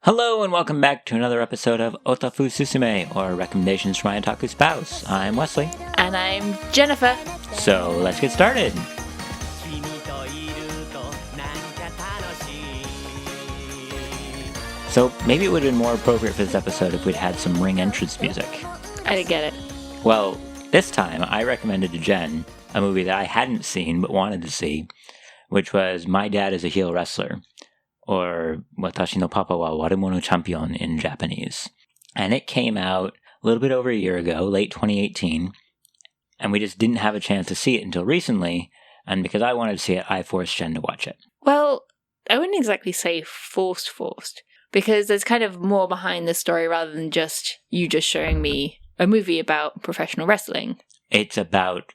Hello and welcome back to another episode of Otafu Susume, or Recommendations from My Otaku Spouse. I'm Wesley. And I'm Jennifer. So let's get started. So maybe it would have been more appropriate for this episode if we'd had some ring entrance music. I didn't get it. Well, this time I recommended to Jen a movie that I hadn't seen but wanted to see, which was My Dad is a Heel Wrestler, or Watashi no Papa wa Warumono Champion in Japanese. And it came out a little bit over a year ago, late 2018, and we just didn't have a chance to see it until recently, and because I wanted to see it, I forced Jen to watch it. Well, I wouldn't exactly say forced, because there's kind of more behind the story rather than just you just showing me a movie about professional wrestling. It's about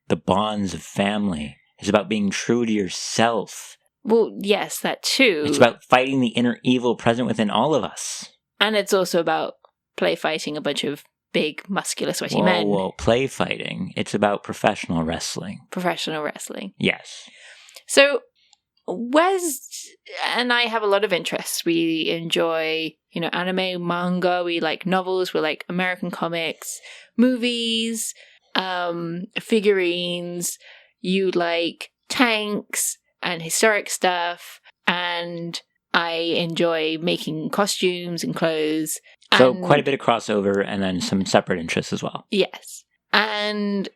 the bonds of family. It's about being true to yourself. Well, yes, that too. It's about fighting the inner evil present within all of us. And it's also about play fighting a bunch of big, muscular, sweaty men. Whoa, play fighting. It's about professional wrestling. Professional wrestling. Yes. So, Wes and I have a lot of interests. We enjoy, anime, manga. We like novels. We like American comics, movies, figurines. You like tanks and historic stuff, and I enjoy making costumes and clothes. So quite a bit of crossover, and then some separate interests as well. Yes. And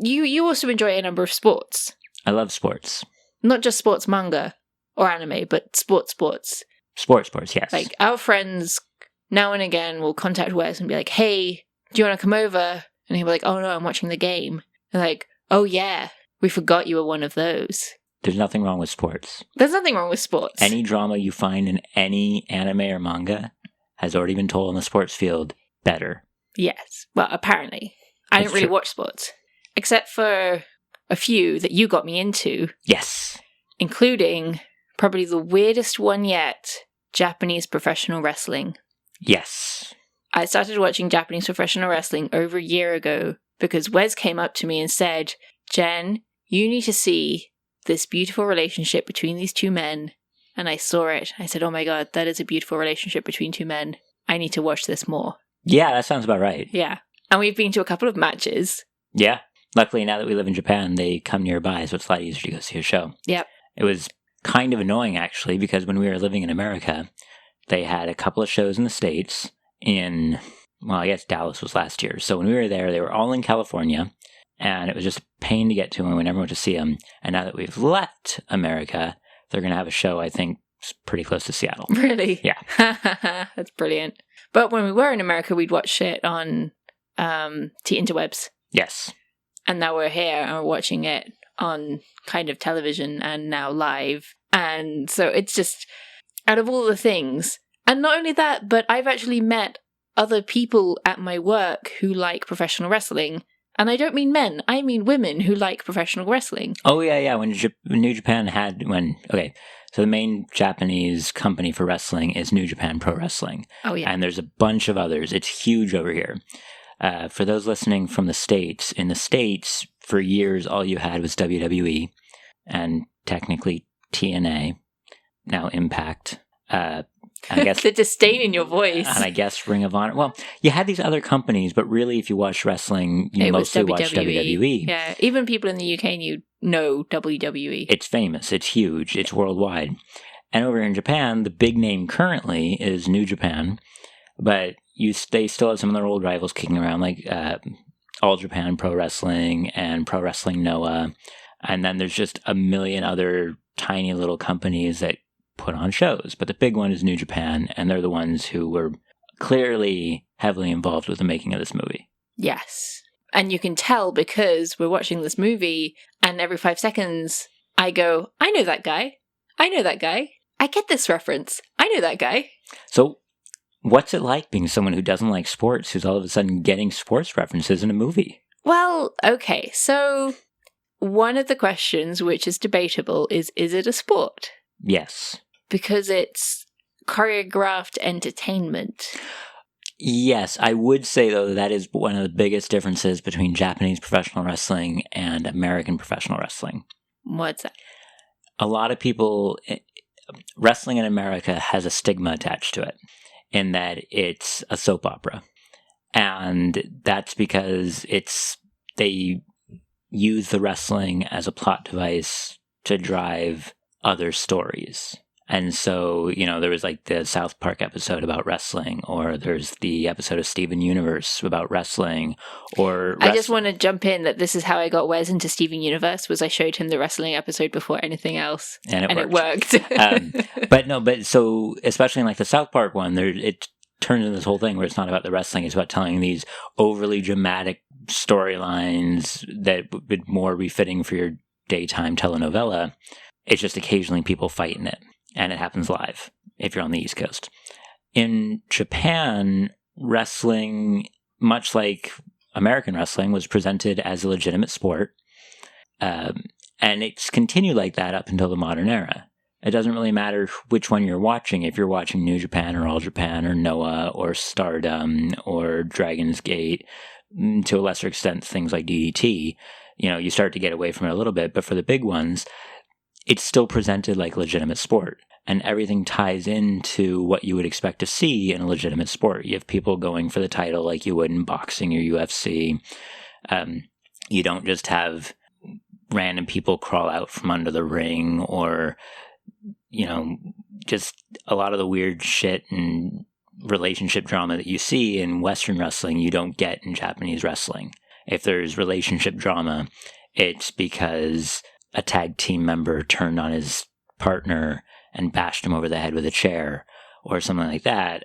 you also enjoy a number of sports. I love sports. Not just sports manga or anime, but sports. Sports, yes. Like, our friends now and again will contact Wes and be like, hey, do you want to come over? And he'll be like, oh no, I'm watching the game. And like, oh yeah, we forgot you were one of those. There's nothing wrong with sports. There's nothing wrong with sports. Any drama you find in any anime or manga has already been told in the sports field better. Yes. Well, apparently. I didn't really watch sports. Except for a few that you got me into. Yes. Including probably the weirdest one yet, Japanese professional wrestling. Yes. I started watching Japanese professional wrestling over a year ago because Wes came up to me and said, Jen, you need to see this beautiful relationship between these two men. And I saw it. I said, oh my god, that is a beautiful relationship between two men. I need to watch this more. Yeah, that sounds about right. Yeah. And we've been to a couple of matches. Yeah. Luckily, now that we live in Japan, they come nearby, so it's a lot easier to go see a show. Yep. It was kind of annoying, actually, because when we were living in America, they had a couple of shows in the States in, well, I guess Dallas was last year. So when we were there, they were all in California, and it was just a pain to get to, and we never went to see them. And now that we've left America, they're going to have a show, I think, pretty close to Seattle. Really? Yeah. That's brilliant. But when we were in America, we'd watch it on interwebs. Yes. And now we're here and we're watching it on kind of television and now live. And so it's just, out of all the things, and not only that, but I've actually met other people at my work who like professional wrestling. And I don't mean men, I mean women who like professional wrestling. Oh, yeah. When New Japan so the main Japanese company for wrestling is New Japan Pro Wrestling. Oh, yeah. And there's a bunch of others. It's huge over here. For those listening from the States, in the States, for years, all you had was WWE and technically TNA, now Impact. I guess the disdain in your voice. And I guess Ring of Honor. Well, you had these other companies, but really, if you watched wrestling, you mostly watched WWE. Yeah, even people in the UK know WWE. It's famous. It's huge. It's worldwide. And over in Japan, the big name currently is New Japan, but they still have some of their old rivals kicking around, like All Japan Pro Wrestling and Pro Wrestling Noah. And then there's just a million other tiny little companies that put on shows. But the big one is New Japan, and they're the ones who were clearly heavily involved with the making of this movie. Yes. And you can tell because we're watching this movie, and every 5 seconds, I go, I know that guy. I know that guy. I get this reference. I know that guy. So, what's it like being someone who doesn't like sports, who's all of a sudden getting sports references in a movie? Well, okay, so one of the questions, which is debatable, is it a sport? Yes. Because it's choreographed entertainment. Yes, I would say, though, that is one of the biggest differences between Japanese professional wrestling and American professional wrestling. What's that? A lot of people wrestling in America has a stigma attached to it in that it's a soap opera. And that's because they use the wrestling as a plot device to drive other stories. And so, there was like the South Park episode about wrestling, or there's the episode of Steven Universe about wrestling, or... I just want to jump in that this is how I got Wes into Steven Universe, was I showed him the wrestling episode before anything else. And it worked. But so, especially in like the South Park one, it turns into this whole thing where it's not about the wrestling, it's about telling these overly dramatic storylines that would more be fitting for your daytime telenovela. It's just occasionally people fight in it. And it happens live if you're on the East Coast. In Japan, wrestling, much like American wrestling, was presented as a legitimate sport. And it's continued like that up until the modern era. It doesn't really matter which one you're watching. If you're watching New Japan or All Japan or Noah or Stardom or Dragon's Gate, to a lesser extent, things like DDT, you start to get away from it a little bit. But for the big ones, it's still presented like legitimate sport, and everything ties into what you would expect to see in a legitimate sport. You have people going for the title like you would in boxing or UFC. You don't just have random people crawl out from under the ring, or, just a lot of the weird shit and relationship drama that you see in Western wrestling, you don't get in Japanese wrestling. If there's relationship drama, it's because a tag team member turned on his partner and bashed him over the head with a chair or something like that.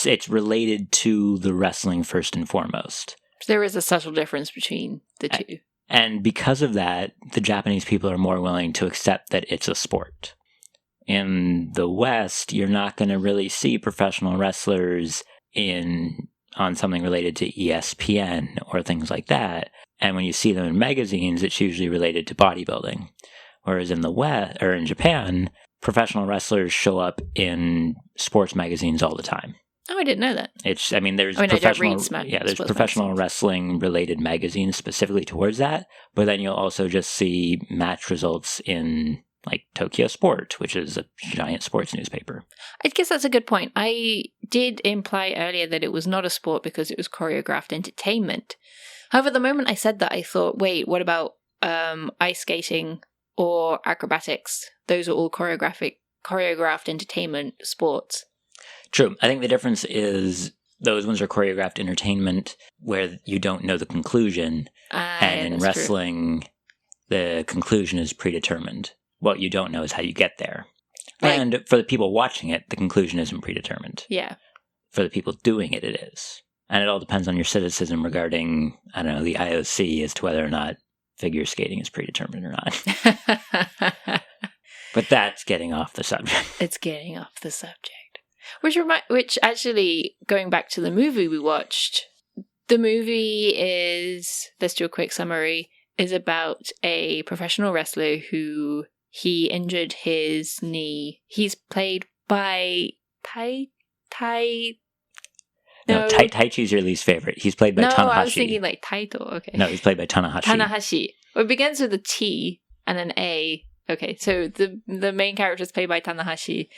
It's related to the wrestling first and foremost. There is a subtle difference between the two. And because of that, the Japanese people are more willing to accept that it's a sport. In the West, you're not going to really see professional wrestlers on something related to ESPN or things like that. And when you see them in magazines, it's usually related to bodybuilding. Whereas in the West, or in Japan, professional wrestlers show up in sports magazines all the time. Oh, I didn't know that. There's professional wrestling related magazines specifically towards that. But then you'll also just see match results in like Tokyo Sport, which is a giant sports newspaper. I guess that's a good point. I did imply earlier that it was not a sport because it was choreographed entertainment. However, the moment I said that, I thought, wait, what about ice skating or acrobatics? Those are all choreographed entertainment sports. True. I think the difference is those ones are choreographed entertainment where you don't know the conclusion. And in wrestling, the conclusion is predetermined. What you don't know is how you get there. Right. And for the people watching it, the conclusion isn't predetermined. Yeah. For the people doing it, it is. And it all depends on your cynicism regarding, the IOC as to whether or not figure skating is predetermined or not. But that's getting off the subject. It's getting off the subject. Which actually, going back to the movie we watched, the movie is, let's do a quick summary, is about a professional wrestler who he injured his knee. He's played by Tai Chi's your least favorite. He's played by Tanahashi. No, I was thinking like Taito. Okay. No, he's played by Tanahashi. Tanahashi. Well, it begins with a T and an A. Okay, so the main character is played by Tanahashi,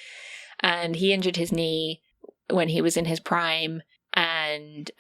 and he injured his knee when he was in his prime, and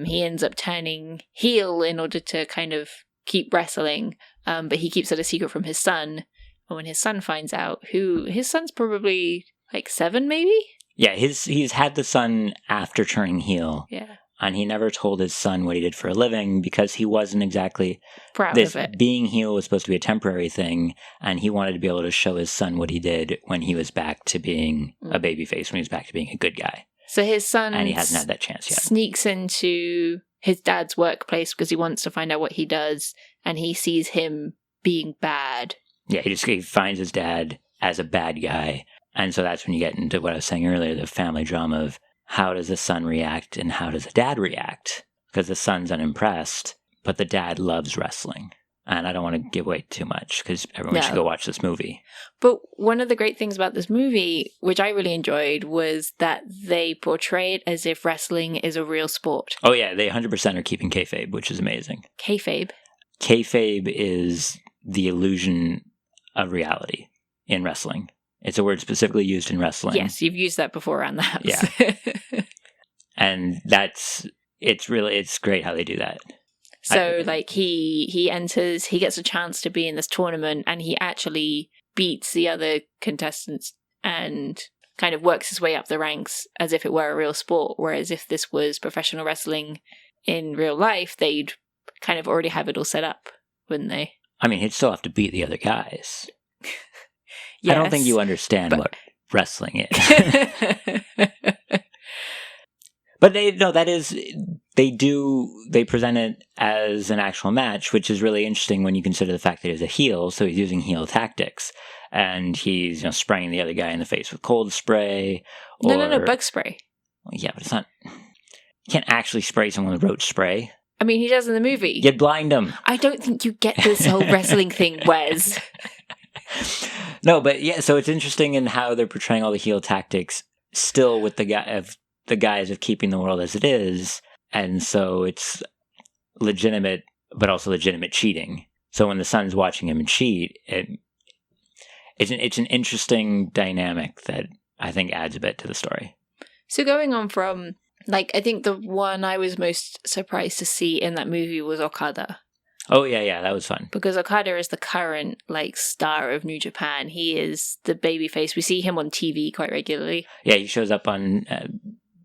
he ends up turning heel in order to kind of keep wrestling, but he keeps it a secret from his son. And when his son finds out, his son's probably like 7, maybe? Yeah, he's had the son after turning heel. Yeah. And he never told his son what he did for a living because he wasn't exactly proud of it. Being heel was supposed to be a temporary thing, and he wanted to be able to show his son what he did when he was back to being a babyface, when he was back to being a good guy. So his son, and he hasn't had that chance yet, sneaks into his dad's workplace because he wants to find out what he does, and he sees him being bad. Yeah, he finds his dad as a bad guy. And so that's when you get into what I was saying earlier, the family drama of how does the son react and how does the dad react? Because the son's unimpressed, but the dad loves wrestling. And I don't want to give away too much because everyone should go watch this movie. But one of the great things about this movie, which I really enjoyed, was that they portray it as if wrestling is a real sport. Oh yeah, they 100% are keeping kayfabe, which is amazing. Kayfabe? Kayfabe is the illusion of reality in wrestling. It's a word specifically used in wrestling. Yes, you've used that before around the house. Yeah. And it's great how they do that. So, he enters, he gets a chance to be in this tournament, and he actually beats the other contestants and kind of works his way up the ranks as if it were a real sport. Whereas if this was professional wrestling in real life, they'd kind of already have it all set up, wouldn't they? I mean, he'd still have to beat the other guys. Yes, I don't think you understand what wrestling is. But they present it as an actual match, which is really interesting when you consider the fact that he's a heel, so he's using heel tactics. And he's, spraying the other guy in the face with cold spray. No, bug spray. Yeah, but it's not... You can't actually spray someone with roach spray. I mean, he does in the movie. You'd blind them. I don't think you get this whole wrestling thing, Wes. No, but yeah, so it's interesting in how they're portraying all the heel tactics still with the guise of keeping the world as it is. And so it's legitimate, but also legitimate cheating. So when the son's watching him cheat, it's an interesting dynamic that I think adds a bit to the story. So going on from, I think the one I was most surprised to see in that movie was Okada. Oh, yeah, that was fun. Because Okada is the current, star of New Japan. He is the babyface. We see him on TV quite regularly. Yeah, he shows up on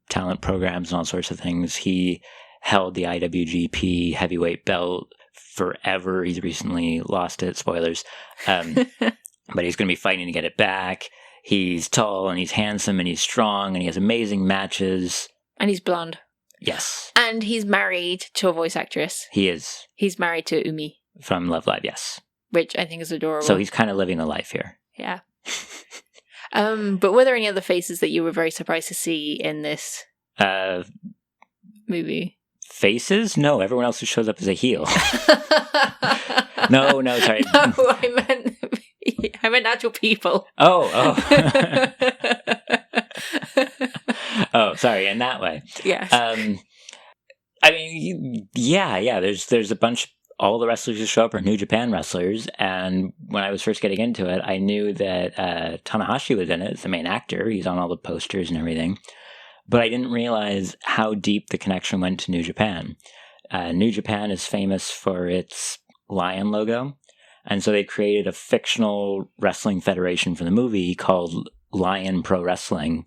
talent programs and all sorts of things. He held the IWGP heavyweight belt forever. He's recently lost it. Spoilers. But he's going to be fighting to get it back. He's tall, and he's handsome, and he's strong, and he has amazing matches. And he's blonde. Yes. And he's married to a voice actress. He is. He's married to Umi. From Love Live, yes. Which I think is adorable. So he's kind of living the life here. Yeah. But were there any other faces that you were very surprised to see in this movie? Faces? No, everyone else who shows up is a heel. No, sorry. No, I meant actual people. Oh. Oh, sorry, in that way. Yes. I mean, yeah. There's a bunch. All the wrestlers who show up are New Japan wrestlers, and when I was first getting into it, I knew that Tanahashi was in it as the main actor. He's on all the posters and everything, but I didn't realize how deep the connection went to New Japan. New Japan is famous for its lion logo, and so they created a fictional wrestling federation for the movie called Lion Pro Wrestling,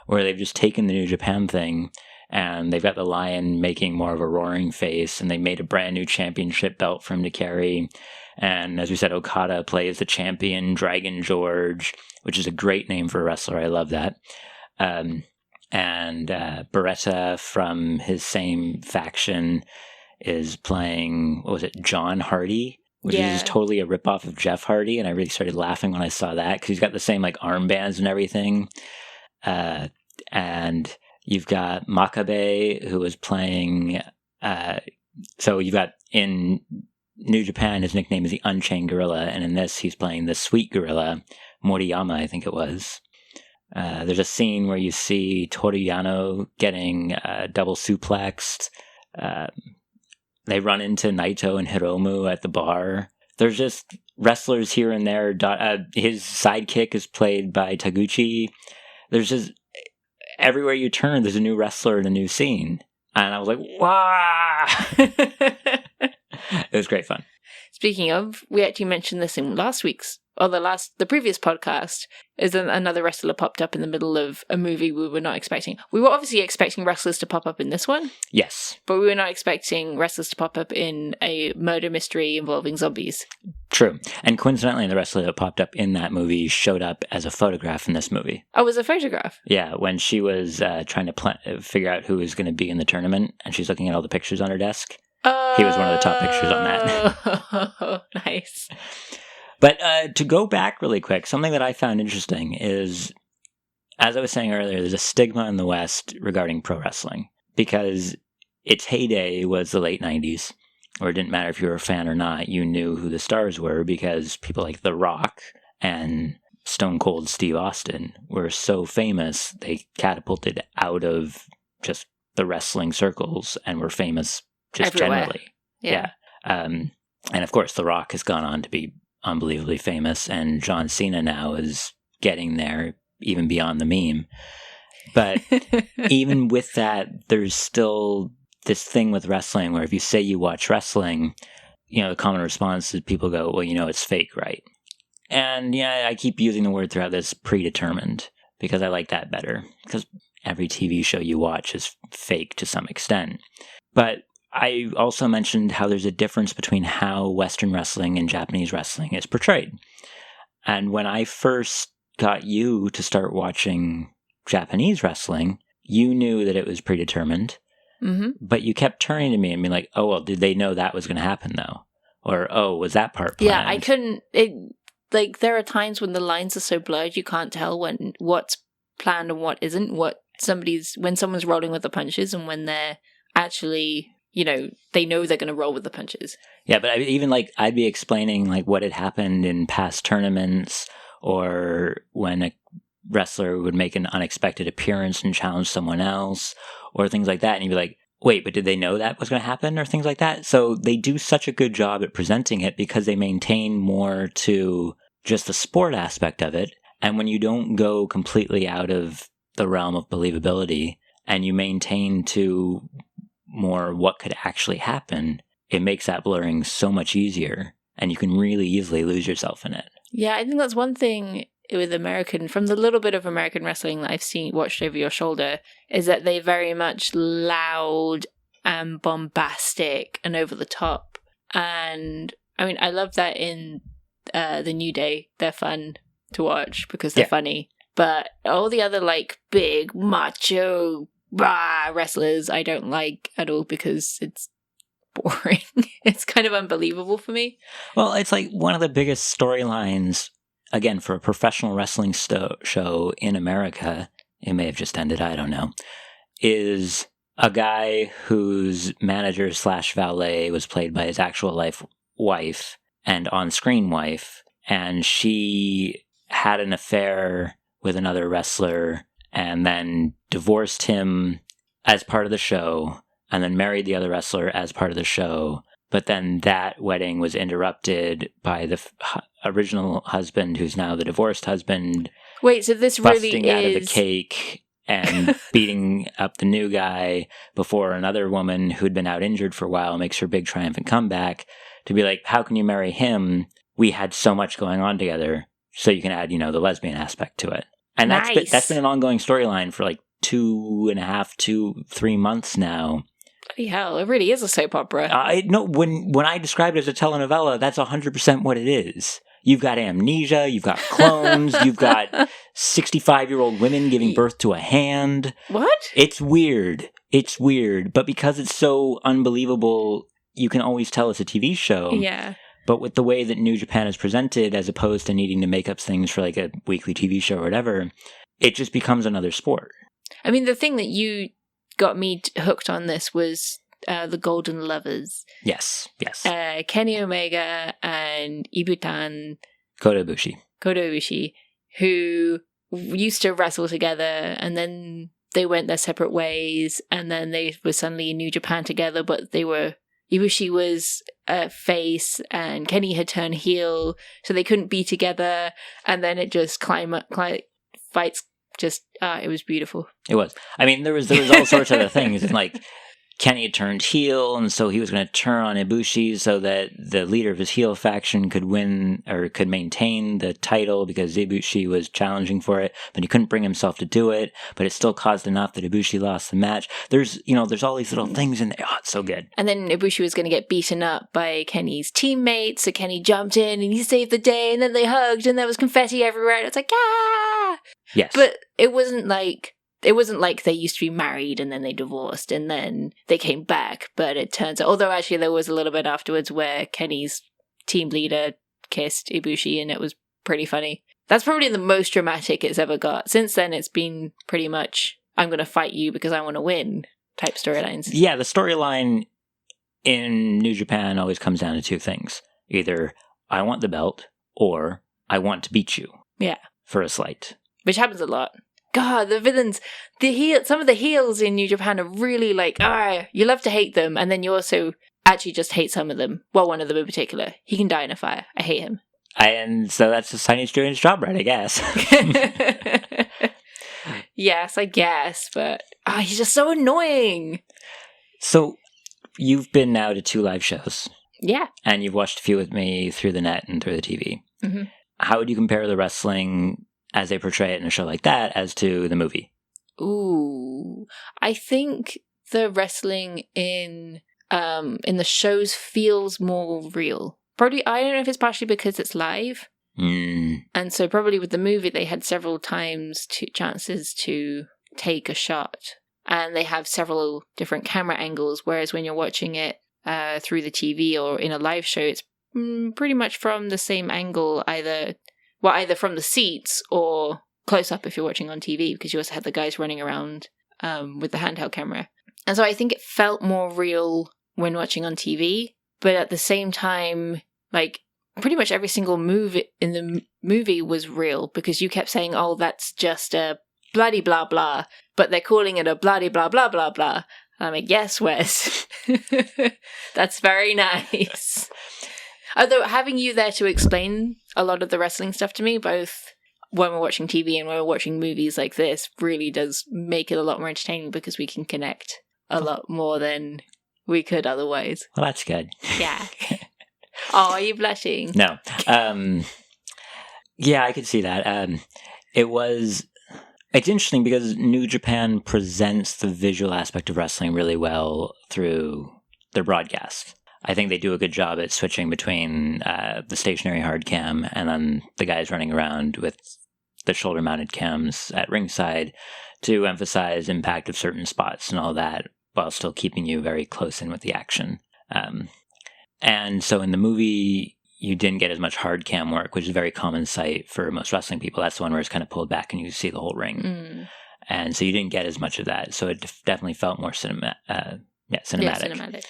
where they've just taken the New Japan thing, and they've got the lion making more of a roaring face, and they made a brand new championship belt for him to carry. And as we said, Okada plays the champion, Dragon George, which is a great name for a wrestler. I love that. And Beretta from his same faction is playing, John Hardy? Which is totally a ripoff of Jeff Hardy, and I really started laughing when I saw that, because he's got the same, armbands and everything. And you've got Makabe, who is playing... so you've got, in New Japan, his nickname is the Unchained Gorilla, and in this, he's playing the Sweet Gorilla, Moriyama, I think it was. There's a scene where you see Toru Yano getting double suplexed. They run into Naito and Hiromu at the bar. There's just wrestlers here and there. His sidekick is played by Taguchi. There's just... Everywhere you turn, there's a new wrestler in a new scene. And I was like, wow! It was great fun. Speaking of, we actually mentioned this in the previous podcast, is another wrestler popped up in the middle of a movie we were not expecting. We were obviously expecting wrestlers to pop up in this one. Yes. But we were not expecting wrestlers to pop up in a murder mystery involving zombies. True. And coincidentally, the wrestler that popped up in that movie showed up as a photograph in this movie. Oh, it was a photograph? Yeah, when she was trying to figure out who was going to be in the tournament, and she's looking at all the pictures on her desk. He was one of the top pictures on that. Oh, nice. But to go back really quick, something that I found interesting is, as I was saying earlier, there's a stigma in the West regarding pro wrestling, because its heyday was the late 90s, where it didn't matter if you were a fan or not, you knew who the stars were, because people like The Rock and Stone Cold Steve Austin were so famous, they catapulted out of just the wrestling circles and were famous just everywhere. Generally. Yeah. And of course, The Rock has gone on to be unbelievably famous, and John Cena now is getting there, even beyond the meme. But even with that, there's still this thing with wrestling where if you say you watch wrestling, the common response is people go, well, it's fake, right? And I keep using the word throughout this, predetermined, because I like that better, because every TV show you watch is fake to some extent. But I also mentioned how there's a difference between how Western wrestling and Japanese wrestling is portrayed. And when I first got you to start watching Japanese wrestling, you knew that it was predetermined, but you kept turning to me and being like, oh, well, did they know that was going to happen, though? Or, oh, was that part planned? Yeah, I couldn't... there are times when the lines are so blurred, you can't tell what's planned and what isn't, when someone's rolling with the punches and when they're actually, they know they're going to roll with the punches. Yeah, but I'd be explaining what had happened in past tournaments, or when a wrestler would make an unexpected appearance and challenge someone else, or things like that. And you'd be like, wait, but did they know that was going to happen, or things like that? So they do such a good job at presenting it because they maintain more to just the sport aspect of it. And when you don't go completely out of the realm of believability and you maintain to more what could actually happen, it makes that blurring so much easier, and you can really easily lose yourself in it. Yeah, I think that's one thing with from the little bit of American wrestling that I've watched over your shoulder, is that they're very much loud and bombastic and over the top. And I mean, I love that in the New Day. They're fun to watch because they're funny. But all the other big macho wrestlers I don't like at all because it's boring. It's kind of unbelievable for me. Well, it's one of the biggest storylines, again, for a professional wrestling show in America, it may have just ended, I don't know, is a guy whose manager/valet was played by his actual life wife and on-screen wife, and she had an affair with another wrestler and then divorced him as part of the show, and then married the other wrestler as part of the show. But then that wedding was interrupted by the original husband, who's now the divorced husband. Wait, so this busting really out of the cake and beating up the new guy before another woman who'd been out injured for a while makes her big triumphant comeback to be like, how can you marry him? We had so much going on together. So you can add, the lesbian aspect to it. And that's been an ongoing storyline for 2.5, 3 months now. Bloody hell, it really is a soap opera. No, when I describe it as a telenovela, that's 100% what it is. You've got amnesia, you've got clones, you've got 65-year-old women giving birth to a hand. What? It's weird. It's weird. But because it's so unbelievable, you can always tell it's a TV show. Yeah. But with the way that New Japan is presented, as opposed to needing to make up things for a weekly TV show or whatever, it just becomes another sport. I mean, the thing that you got me hooked on this was the Golden Lovers. Yes. Kenny Omega and Ibutan Kota Ibushi, who used to wrestle together, and then they went their separate ways, and then they were suddenly in New Japan together, but Ibushi was a face and Kenny had turned heel, so they couldn't be together, and then it just fights just it was beautiful. It was. I mean, there was all sorts of other things, and Kenny had turned heel, and so he was going to turn on Ibushi so that the leader of his heel faction could win or could maintain the title because Ibushi was challenging for it, but he couldn't bring himself to do it, but it still caused enough that Ibushi lost the match. There's all these little things in there. Oh, it's so good. And then Ibushi was going to get beaten up by Kenny's teammates, so Kenny jumped in and he saved the day, and then they hugged, and there was confetti everywhere, and it's ah! Yes. But it wasn't like they used to be married and then they divorced and then they came back. But it turns out, although actually there was a little bit afterwards where Kenny's team leader kissed Ibushi, and it was pretty funny. That's probably the most dramatic it's ever got. Since then, it's been pretty much, I'm going to fight you because I want to win type storylines. Yeah, the storyline in New Japan always comes down to two things. Either I want the belt or I want to beat you. Yeah. For a slight. Which happens a lot. God, the villains, some of the heels in New Japan are really you love to hate them, and then you also actually just hate some of them. Well, one of them in particular. He can die in a fire. I hate him. And so that's just how he's doing his job right, I guess. Yes, I guess, but he's just so annoying. So you've been now to 2 live shows. Yeah. And you've watched a few with me through the net and through the TV. Mm-hmm. How would you compare the wrestling as they portray it in a show like that as to the movie? Ooh, I think the wrestling in the shows feels more real. Probably, I don't know if it's partially because it's live. And so probably with the movie, they had several chances to take a shot. And they have several different camera angles, whereas when you're watching it through the TV or in a live show, it's pretty much from the same angle, either from the seats or close up if you're watching on TV, because you also had the guys running around with the handheld camera. And so I think it felt more real when watching on TV, but at the same time, like, pretty much every single move in the movie was real, because you kept saying, oh, that's just a bloody blah blah, but they're calling it a bloody blah blah blah blah. And I'm like, yes, Wes. That's very nice. Although having you there to explain a lot of the wrestling stuff to me, both when we're watching TV and when we're watching movies like this, really does make it a lot more entertaining, because we can connect a lot more than we could otherwise. Well, that's good. Yeah. Oh, are you blushing? No. Yeah, I could see that. It's interesting because New Japan presents the visual aspect of wrestling really well through their broadcast. I think they do a good job at switching between the stationary hard cam and then the guys running around with the shoulder-mounted cams at ringside to emphasize impact of certain spots and all that, while still keeping you very close in with the action. And so in the movie, you didn't get as much hard cam work, which is a very common sight for most wrestling people. That's the one where it's kind of pulled back and you see the whole ring. And so you didn't get as much of that. So it definitely felt more cinematic. Yeah, cinematic.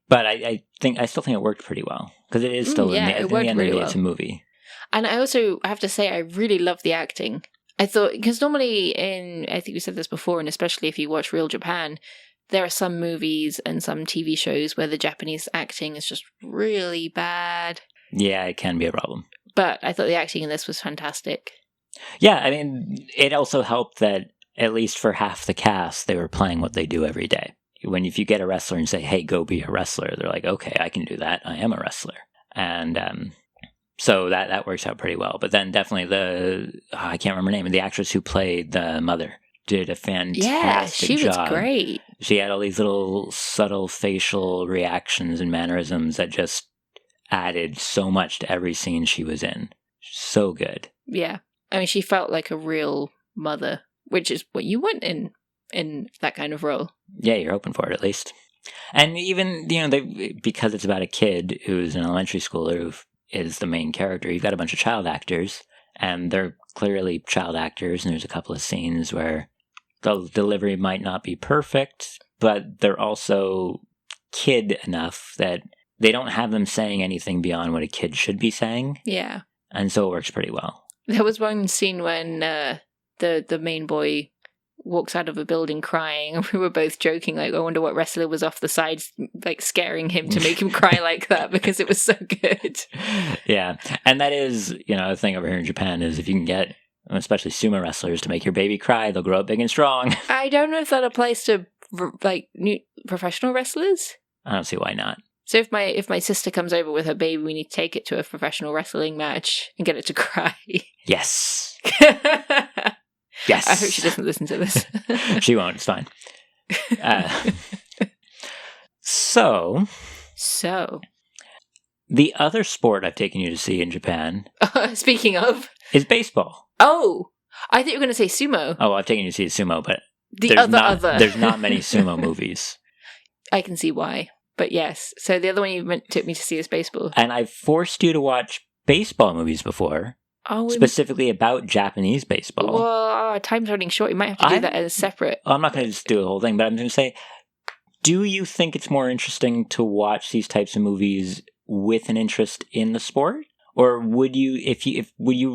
But I still think it worked pretty well, because it is still at the end of the day, it's a movie. And I also have to say, I really love the acting. I thought, because normally I think we said this before, and especially if you watch Real Japan, there are some movies and some TV shows where the Japanese acting is just really bad. Yeah, it can be a problem. But I thought the acting in this was fantastic. Yeah, I mean, it also helped that at least for half the cast, they were playing what they do every day. If you get a wrestler and say, hey, go be a wrestler, they're like, okay, I can do that. I am a wrestler. And so that works out pretty well. But then definitely I can't remember her name, the actress who played the mother did a fantastic job. Yeah, she was great. She had all these little subtle facial reactions and mannerisms that just added so much to every scene she was in. So good. Yeah. I mean, she felt like a real mother, which is what you want in that kind of role. Yeah, you're hoping for it at least. And even, because it's about a kid who's an elementary schooler who is the main character, you've got a bunch of child actors, and they're clearly child actors, and there's a couple of scenes where the delivery might not be perfect, but they're also kid enough that they don't have them saying anything beyond what a kid should be saying. Yeah. And so it works pretty well. There was one scene when the main boy walks out of a building crying, and we were both joking, like, I wonder what wrestler was off the side, like, scaring him to make him cry like that, because it was so good. Yeah. And that is, the thing over here in Japan is if you can get, especially sumo wrestlers, to make your baby cry, they'll grow up big and strong. I don't know if that applies to, like, new professional wrestlers. I don't see why not. So if my sister comes over with her baby, we need to take it to a professional wrestling match and get it to cry. Yes. Yes. I hope she doesn't listen to this. She won't. It's fine. So, the other sport I've taken you to see in Japan, speaking of, is baseball. Oh, I thought you were going to say sumo. Oh, well, I've taken you to see sumo, but there's not many sumo movies. I can see why, but yes. So the other one you took me to see is baseball, and I've forced you to watch baseball movies before. Oh, specifically about Japanese baseball. Well, time's running short. You might have to do that as separate. I'm not going to just do the whole thing, but I'm going to say, do you think it's more interesting to watch these types of movies with an interest in the sport? Or would you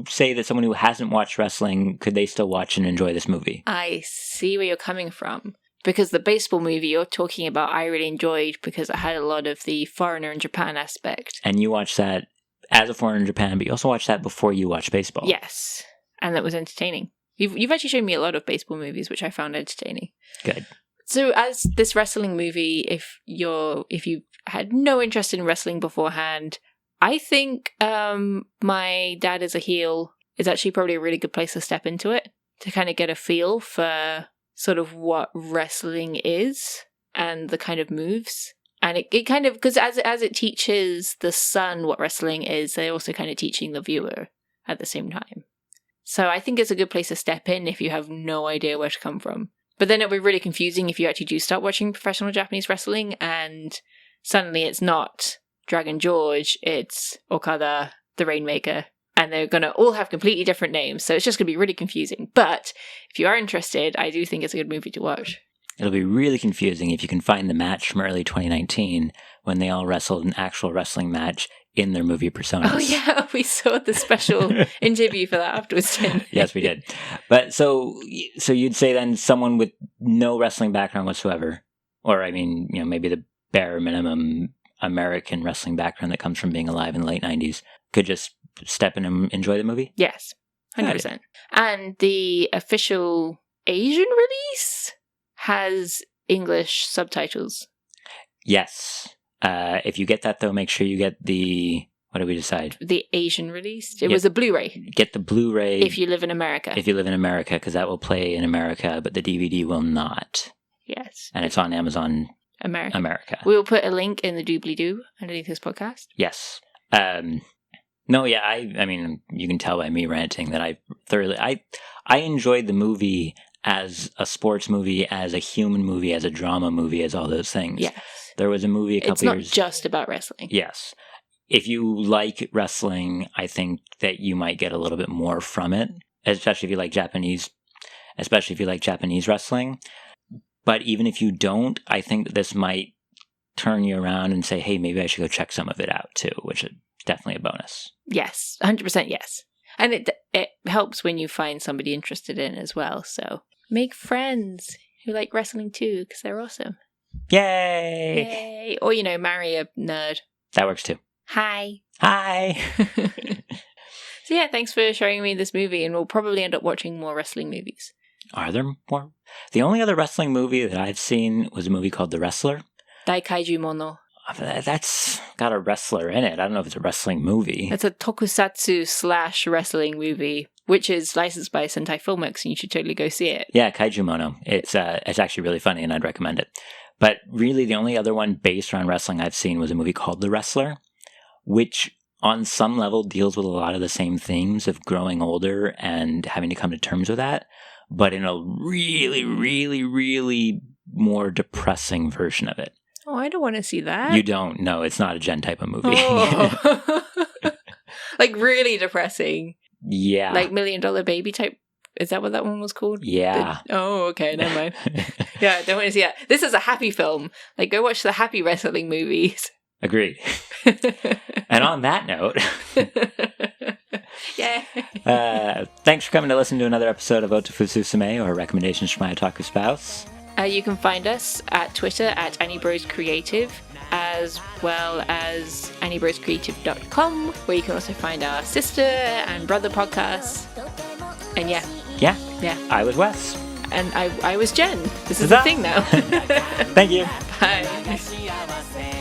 say that someone who hasn't watched wrestling, could they still watch and enjoy this movie? I see where you're coming from. Because the baseball movie you're talking about, I really enjoyed because it had a lot of the foreigner in Japan aspect. And you watched that as a foreigner in Japan, but you also watched that before you watched baseball. Yes, and that was entertaining. You've actually shown me a lot of baseball movies, which I found entertaining. Good. So as this wrestling movie, if you had no interest in wrestling beforehand, I think My Dad is a Heel is actually probably a really good place to step into it, to kind of get a feel for sort of what wrestling is and the kind of moves. And it kind of, because as it teaches the son what wrestling is, they're also kind of teaching the viewer at the same time. So I think it's a good place to step in if you have no idea where to come from. But then it'll be really confusing if you actually do start watching professional Japanese wrestling and suddenly it's not Dragon George, it's Okada, the Rainmaker, and they're going to all have completely different names. So it's just going to be really confusing. But if you are interested, I do think it's a good movie to watch. It'll be really confusing if you can find the match from early 2019 when they all wrestled an actual wrestling match in their movie personas. Oh yeah, we saw the special interview for that afterwards, Jen. Yes, we did. But so you'd say then someone with no wrestling background whatsoever, or I mean, maybe the bare minimum American wrestling background that comes from being alive in the late 90s could just step in and enjoy the movie? Yes, 100%. Okay. And the official Asian release has English subtitles. Yes. If you get that, though, make sure you get the... What did we decide? The Asian release? It was a Blu-ray. Get the Blu-ray. If you live in America. If you live in America, because that will play in America, but the DVD will not. Yes. And it's on Amazon America. We will put a link in the doobly-doo underneath this podcast. Yes. No, yeah, I mean, you can tell by me ranting that I enjoyed the movie as a sports movie, as a human movie, as a drama movie, as all those things. Yes. There was a movie a couple years... It's not just about wrestling. Yes. If you like wrestling, I think that you might get a little bit more from it, especially if you like Japanese wrestling. But even if you don't, I think that this might turn you around and say, hey, maybe I should go check some of it out too, which is definitely a bonus. Yes, 100% yes. And it helps when you find somebody interested in it as well. So make friends who like wrestling too, because they're awesome. Yay! Or, marry a nerd. That works too. Hi. So yeah, thanks for showing me this movie, and we'll probably end up watching more wrestling movies. Are there more? The only other wrestling movie that I've seen was a movie called The Wrestler. Daikaiju Mono. That's got a wrestler in it. I don't know if it's a wrestling movie. It's a tokusatsu / wrestling movie, which is licensed by Sentai Filmworks, and you should totally go see it. Yeah, Kaiju Mono. It's actually really funny, and I'd recommend it. But really, the only other one based around wrestling I've seen was a movie called The Wrestler, which on some level deals with a lot of the same themes of growing older and having to come to terms with that, but in a really, really, really more depressing version of it. Oh, I don't want to see that. You don't? No, it's not a Jen type of movie. Oh. Like really depressing. Yeah. Like $1 Million Baby type. Is that what that one was called? Yeah. Okay, never mind. Yeah, I don't want to see that. This is a happy film. Like, go watch the happy wrestling movies. Agreed. And on that note... Yeah. Thanks for coming to listen to another episode of Otafu Susume, or Recommendations from My Otaku Spouse. You can find us at Twitter at AnnieBrosCreative, as well as AnnieBrosCreative.com, where you can also find our sister and brother podcasts. And yeah. I was Wes. And I was Jen. This is the thing now. Thank you. Bye.